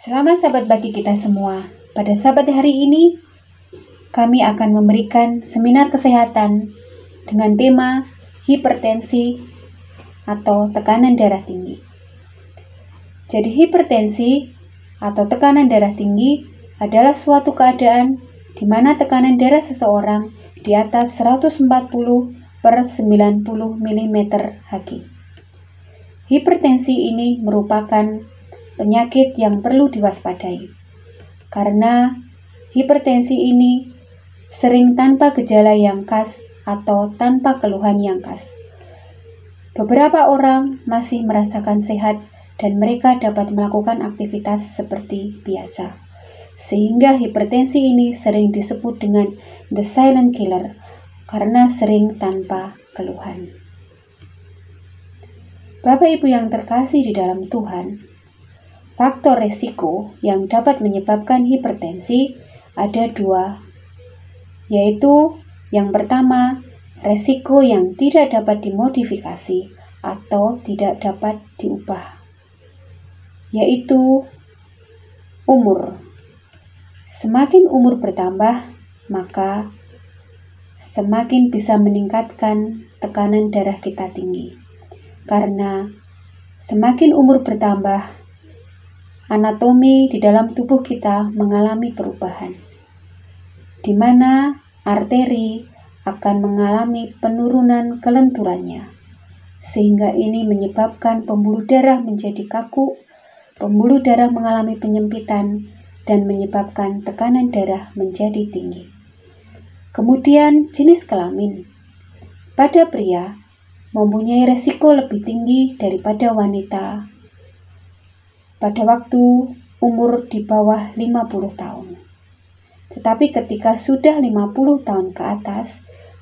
Selamat sahabat bagi kita semua. Pada sahabat hari ini, kami akan memberikan seminar kesehatan dengan tema hipertensi atau tekanan darah tinggi. Jadi hipertensi atau tekanan darah tinggi adalah suatu keadaan di mana tekanan darah seseorang di atas 140/90 mm Hg. Hipertensi ini merupakan penyakit yang perlu diwaspadai, karena hipertensi ini sering tanpa gejala yang khas atau tanpa keluhan yang khas. Beberapa orang masih merasakan sehat dan mereka dapat melakukan aktivitas seperti biasa, sehingga hipertensi ini sering disebut dengan the silent killer karena sering tanpa keluhan. Bapak Ibu yang terkasih di dalam Tuhan, faktor resiko yang dapat menyebabkan hipertensi ada dua, yaitu yang pertama, resiko yang tidak dapat dimodifikasi atau tidak dapat diubah, yaitu umur. Semakin umur bertambah, maka semakin bisa meningkatkan tekanan darah kita tinggi. Karena semakin umur bertambah, anatomi di dalam tubuh kita mengalami perubahan, di mana arteri akan mengalami penurunan kelenturannya, sehingga ini menyebabkan pembuluh darah menjadi kaku, pembuluh darah mengalami penyempitan, dan menyebabkan tekanan darah menjadi tinggi. Kemudian jenis kelamin. Pada pria, mempunyai resiko lebih tinggi daripada wanita pada waktu umur di bawah 50 tahun. Tetapi ketika sudah 50 tahun ke atas,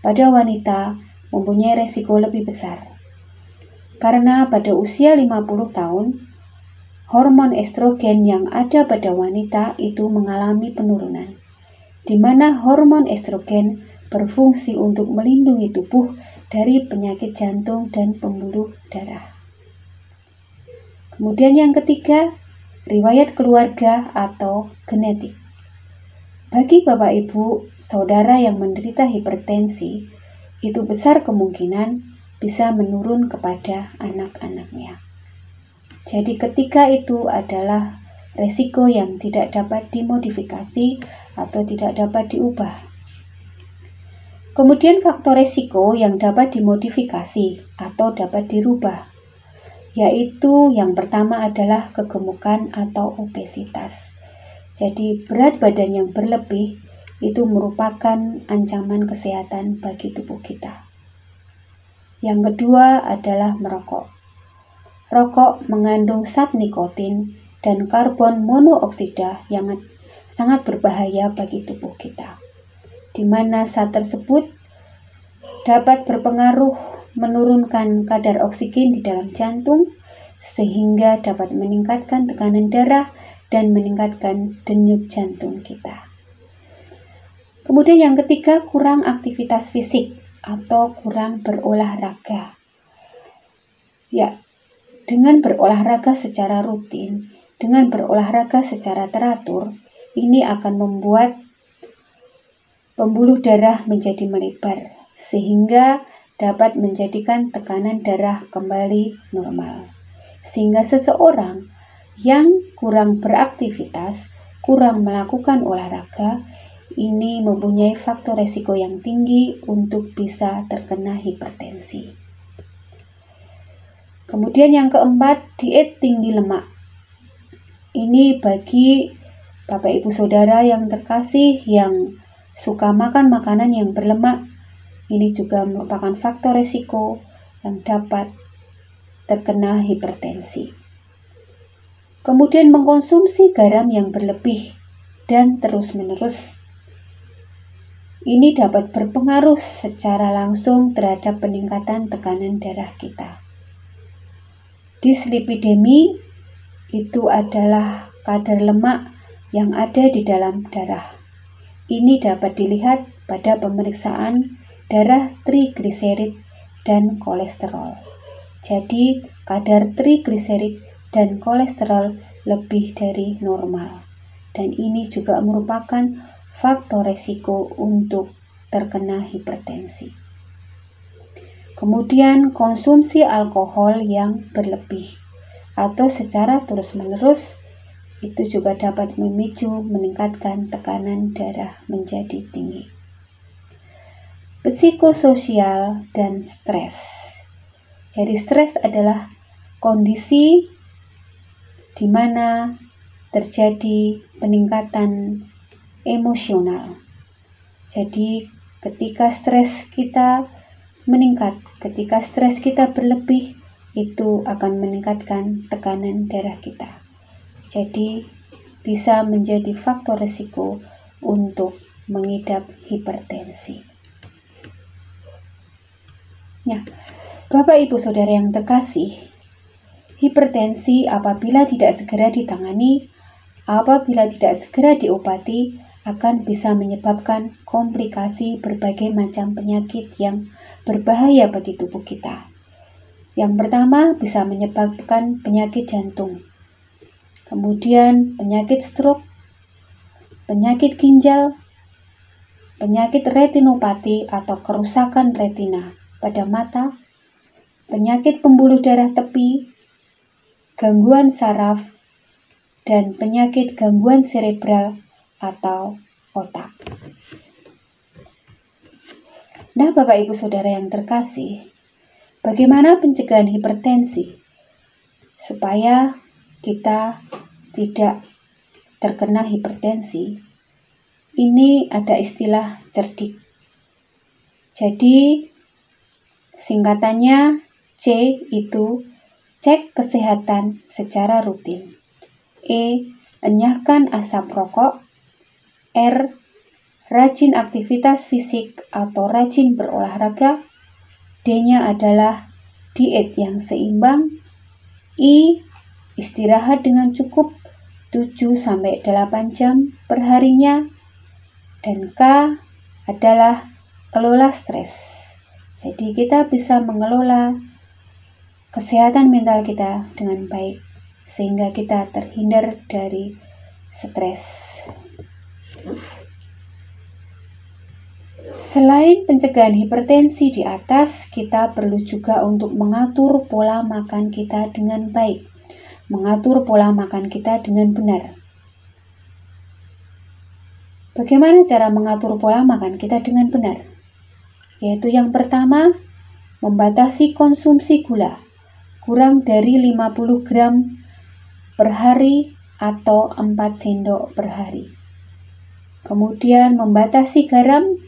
pada wanita mempunyai resiko lebih besar. Karena pada usia 50 tahun, hormon estrogen yang ada pada wanita itu mengalami penurunan, di mana hormon estrogen berfungsi untuk melindungi tubuh dari penyakit jantung dan pembuluh darah. Kemudian yang ketiga, riwayat keluarga atau genetik. Bagi Bapak Ibu, saudara yang menderita hipertensi, itu besar kemungkinan bisa menurun kepada anak-anaknya. Jadi ketika itu adalah resiko yang tidak dapat dimodifikasi atau tidak dapat diubah. Kemudian faktor resiko yang dapat dimodifikasi atau dapat dirubah, yaitu yang pertama adalah kegemukan atau obesitas. Jadi berat badan yang berlebih itu merupakan ancaman kesehatan bagi tubuh kita. Yang kedua adalah merokok. Rokok mengandung zat nikotin dan karbon monoksida yang sangat berbahaya bagi tubuh kita, di mana zat tersebut dapat berpengaruh menurunkan kadar oksigen di dalam jantung, sehingga dapat meningkatkan tekanan darah dan meningkatkan denyut jantung kita. Kemudian yang ketiga, kurang aktivitas fisik atau kurang berolahraga. Ya, dengan berolahraga secara rutin, dengan berolahraga secara teratur, ini akan membuat pembuluh darah menjadi melebar, sehingga dapat menjadikan tekanan darah kembali normal. Sehingga seseorang yang kurang beraktivitas, kurang melakukan olahraga, ini mempunyai faktor resiko yang tinggi untuk bisa terkena hipertensi. Kemudian yang keempat, diet tinggi lemak. Ini bagi Bapak Ibu Saudara yang terkasih yang suka makan makanan yang berlemak, ini juga merupakan faktor resiko yang dapat terkena hipertensi. Kemudian mengkonsumsi garam yang berlebih dan terus-menerus, ini dapat berpengaruh secara langsung terhadap peningkatan tekanan darah kita. Dislipidemi itu adalah kadar lemak yang ada di dalam darah. Ini dapat dilihat pada pemeriksaan darah trigliserid dan kolesterol. Jadi kadar trigliserid dan kolesterol lebih dari normal. Dan ini juga merupakan faktor resiko untuk terkena hipertensi. Kemudian konsumsi alkohol yang berlebih atau secara terus-menerus itu juga dapat memicu meningkatkan tekanan darah menjadi tinggi. Psikososial dan stres. Jadi stres adalah kondisi di mana terjadi peningkatan emosional. Jadi ketika stres kita meningkat, ketika stres kita berlebih, itu akan meningkatkan tekanan darah kita. Jadi bisa menjadi faktor risiko untuk mengidap hipertensi. Nah, Bapak Ibu Saudara yang terkasih, hipertensi apabila tidak segera ditangani, apabila tidak segera diobati, akan bisa menyebabkan komplikasi berbagai macam penyakit yang berbahaya bagi tubuh kita. Yang pertama bisa menyebabkan penyakit jantung, kemudian penyakit stroke, penyakit ginjal, penyakit retinopati atau kerusakan retina pada mata, penyakit pembuluh darah tepi, gangguan saraf, dan penyakit gangguan cerebral atau otak. Nah, Bapak Ibu Saudara yang terkasih, bagaimana pencegahan hipertensi supaya kita tidak terkena hipertensi? Ini ada istilah cerdik. Jadi singkatannya C itu cek kesehatan secara rutin. E, enyahkan asap rokok. R, rajin aktivitas fisik atau rajin berolahraga. D-nya adalah diet yang seimbang. I, istirahat dengan cukup 7-8 jam per harinya. Dan K adalah kelola stres. Jadi kita bisa mengelola kesehatan mental kita dengan baik sehingga kita terhindar dari stres. Selain pencegahan hipertensi di atas, kita perlu juga untuk mengatur pola makan kita dengan baik, mengatur pola makan kita dengan benar. Bagaimana cara mengatur pola makan kita dengan benar? Yaitu yang pertama, membatasi konsumsi gula, kurang dari 50 gram per hari atau 4 sendok per hari. Kemudian membatasi garam,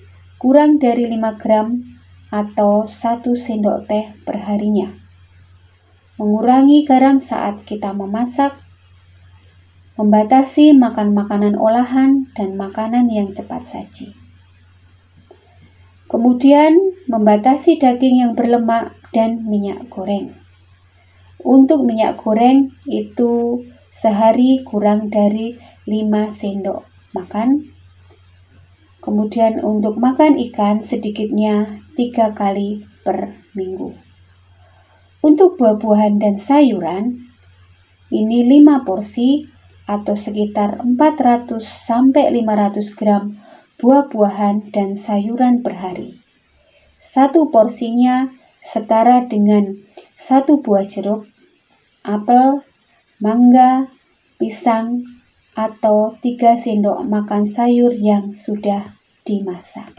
kurang dari 5 gram atau 1 sendok teh per harinya. Mengurangi garam saat kita memasak, membatasi makan makanan olahan dan makanan yang cepat saji. Kemudian membatasi daging yang berlemak dan minyak goreng. Untuk minyak goreng itu sehari kurang dari 5 sendok makan. Kemudian untuk makan ikan sedikitnya 3 kali per minggu. Untuk buah-buahan dan sayuran, ini 5 porsi atau sekitar 400-500 gram buah-buahan dan sayuran per hari. Satu porsinya setara dengan 1 buah jeruk, apel, mangga, pisang, atau 3 sendok makan sayur yang sudah dimasak.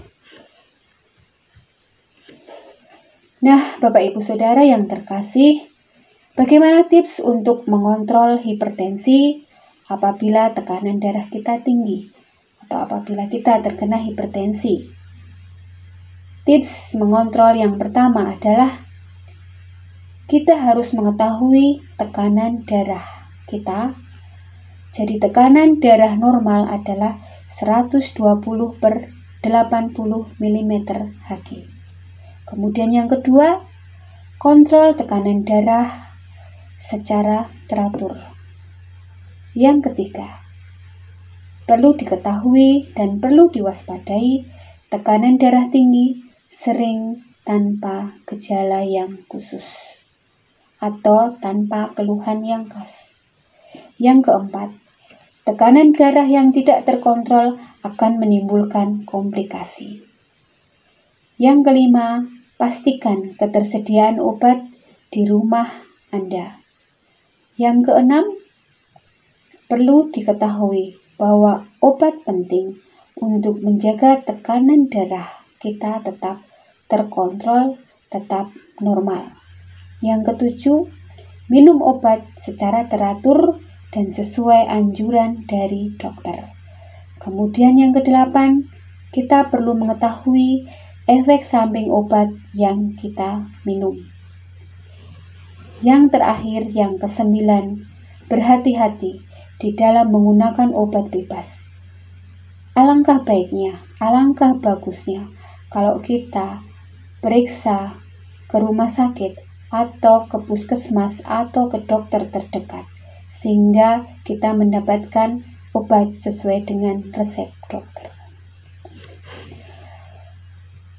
Nah, Bapak Ibu Saudara yang terkasih, bagaimana tips untuk mengontrol hipertensi apabila tekanan darah kita tinggi atau apabila kita terkena hipertensi? Tips mengontrol yang pertama adalah kita harus mengetahui tekanan darah kita. Jadi tekanan darah normal adalah 120/80 mm Hg. Kemudian yang kedua, kontrol tekanan darah secara teratur. Yang ketiga, perlu diketahui dan perlu diwaspadai tekanan darah tinggi sering tanpa gejala yang khusus atau tanpa keluhan yang khas. Yang keempat, tekanan darah yang tidak terkontrol akan menimbulkan komplikasi. Yang kelima, pastikan ketersediaan obat di rumah Anda. Yang keenam, perlu diketahui bahwa obat penting untuk menjaga tekanan darah kita tetap terkontrol, tetap normal. Yang ketujuh, minum obat secara teratur dan sesuai anjuran dari dokter. Kemudian yang kedelapan, kita perlu mengetahui efek samping obat yang kita minum. Yang terakhir, yang kesembilan, berhati-hati di dalam menggunakan obat bebas. Alangkah baiknya, alangkah bagusnya kalau kita periksa ke rumah sakit atau ke puskesmas atau ke dokter terdekat, sehingga kita mendapatkan obat sesuai dengan resep dokter.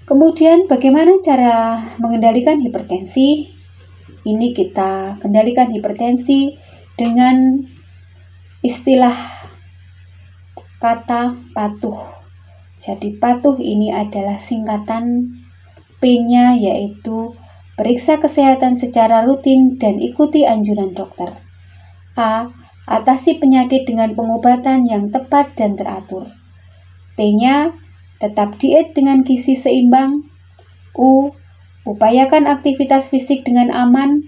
Kemudian bagaimana cara mengendalikan hipertensi? Ini kita kendalikan hipertensi dengan istilah kata patuh. Jadi patuh ini adalah singkatan P-nya, yaitu periksa kesehatan secara rutin dan ikuti anjuran dokter. A. Atasi penyakit dengan pengobatan yang tepat dan teratur. T-nya, tetap diet dengan gizi seimbang. U. Upayakan aktivitas fisik dengan aman.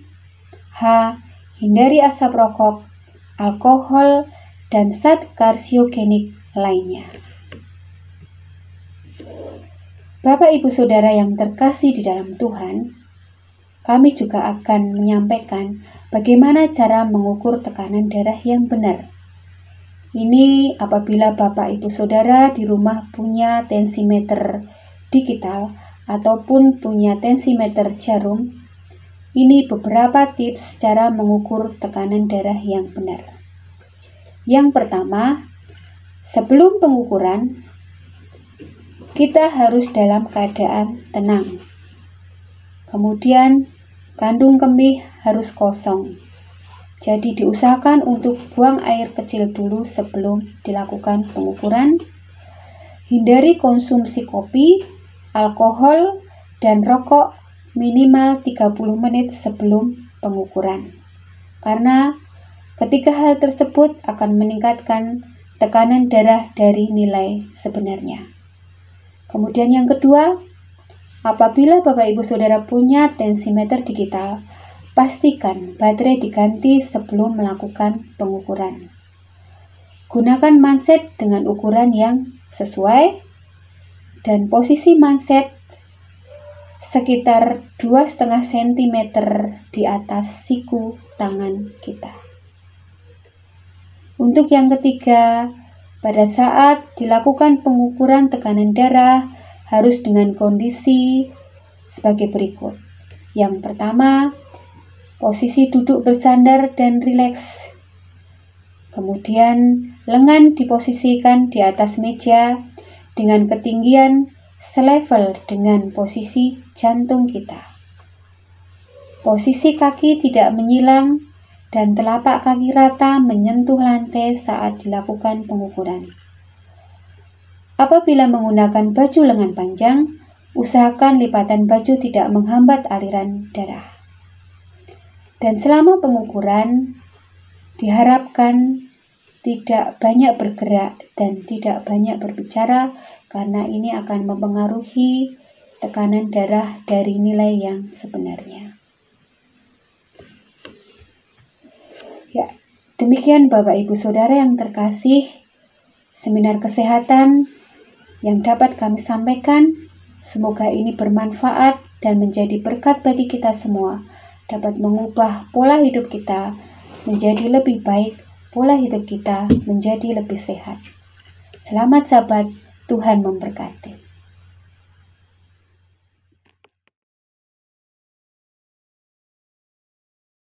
H. Hindari asap rokok, alkohol, dan zat karsiogenik lainnya. Bapak Ibu Saudara yang terkasih di dalam Tuhan, kami juga akan menyampaikan bagaimana cara mengukur tekanan darah yang benar. Ini apabila Bapak Ibu Saudara di rumah punya tensimeter digital ataupun punya tensimeter jarum, ini beberapa tips cara mengukur tekanan darah yang benar. Yang pertama, sebelum pengukuran, kita harus dalam keadaan tenang. Kemudian, kandung kemih harus kosong. Jadi diusahakan untuk buang air kecil dulu sebelum dilakukan pengukuran. Hindari konsumsi kopi, alkohol, dan rokok minimal 30 menit sebelum pengukuran. Karena ketiga hal tersebut akan meningkatkan tekanan darah dari nilai sebenarnya. Kemudian yang kedua, apabila Bapak Ibu Saudara punya tensimeter digital, pastikan baterai diganti sebelum melakukan pengukuran. Gunakan manset dengan ukuran yang sesuai dan posisi manset sekitar 2,5 cm di atas siku tangan kita. Untuk yang ketiga, pada saat dilakukan pengukuran tekanan darah harus dengan kondisi sebagai berikut. Yang pertama, posisi duduk bersandar dan rileks. Kemudian, lengan diposisikan di atas meja dengan ketinggian selevel dengan posisi jantung kita. Posisi kaki tidak menyilang dan telapak kaki rata menyentuh lantai saat dilakukan pengukuran. Apabila menggunakan baju lengan panjang, usahakan lipatan baju tidak menghambat aliran darah. Dan selama pengukuran, diharapkan tidak banyak bergerak dan tidak banyak berbicara, karena ini akan mempengaruhi tekanan darah dari nilai yang sebenarnya. Ya, demikian Bapak Ibu Saudara yang terkasih, seminar kesehatan yang dapat kami sampaikan. Semoga ini bermanfaat dan menjadi berkat bagi kita semua, dapat mengubah pola hidup kita menjadi lebih baik, pola hidup kita menjadi lebih sehat. Selamat sahabat, Tuhan memberkati.